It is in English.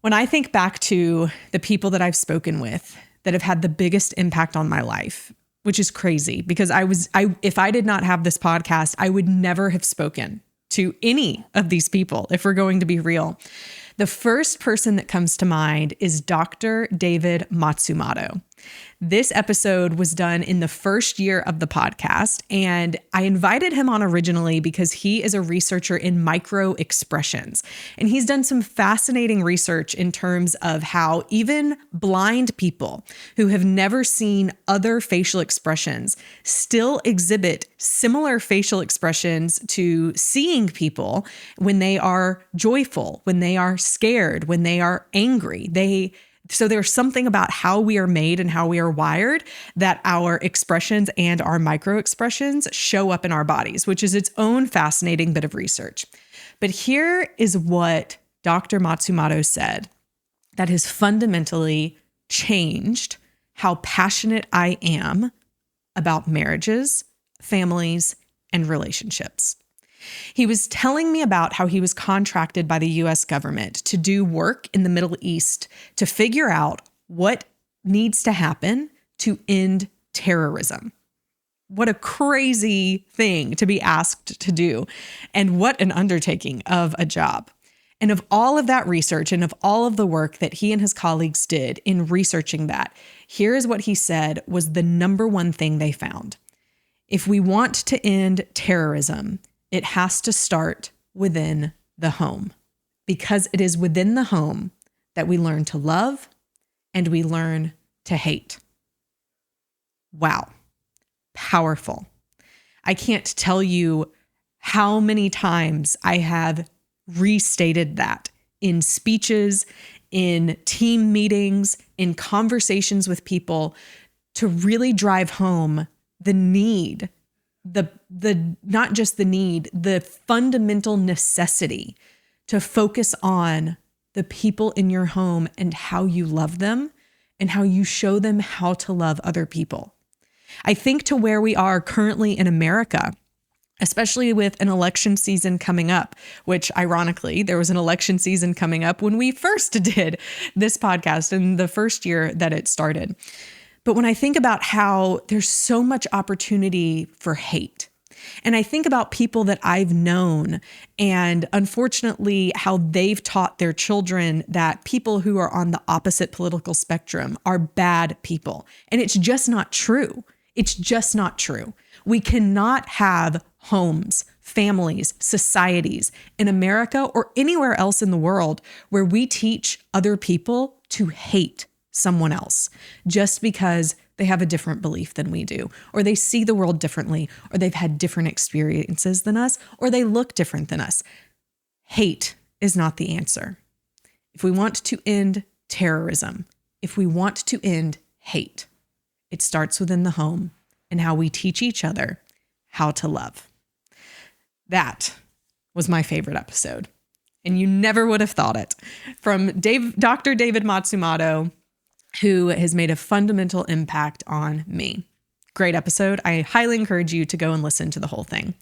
When I think back to the people that I've spoken with that have had the biggest impact on my life, which is crazy because if I did not have this podcast, I would never have spoken to any of these people, if we're going to be real. The first person that comes to mind is Dr. David Matsumoto. This episode was done in the first year of the podcast, and I invited him on originally because he is a researcher in micro expressions. And he's done some fascinating research in terms of how even blind people who have never seen other facial expressions still exhibit similar facial expressions to seeing people when they are joyful, when they are scared, when they are angry. So there's something about how we are made and how we are wired that our expressions and our micro expressions show up in our bodies, which is its own fascinating bit of research. But here is what Dr. Matsumoto said that has fundamentally changed how passionate I am about marriages, families, and relationships. He was telling me about how he was contracted by the US government to do work in the Middle East to figure out what needs to happen to end terrorism. What a crazy thing to be asked to do, and what an undertaking of a job. And of all of that research and of all of the work that he and his colleagues did in researching that, here is what he said was the number one thing they found. If we want to end terrorism, it has to start within the home, because it is within the home that we learn to love and we learn to hate. Wow. Powerful. I can't tell you how many times I have restated that in speeches, in team meetings, in conversations with people to really drive home the need, the not just the need, the fundamental necessity to focus on the people in your home and how you love them and how you show them how to love other people. I think to where we are currently in America, especially with an election season coming up, which ironically, there was an election season coming up when we first did this podcast in the first year that it started. But when I think about how there's so much opportunity for hate, and I think about people that I've known and unfortunately how they've taught their children that people who are on the opposite political spectrum are bad people. And it's just not true. It's just not true. We cannot have homes, families, societies in America or anywhere else in the world where we teach other people to hate someone else just because they have a different belief than we do, or they see the world differently, or they've had different experiences than us, or they look different than us. Hate is not the answer. If we want to end terrorism, if we want to end hate, it starts within the home and how we teach each other how to love. That was my favorite episode. And you never would have thought it. From Dr. David Matsumoto, who has made a fundamental impact on me. Great episode. I highly encourage you to go and listen to the whole thing.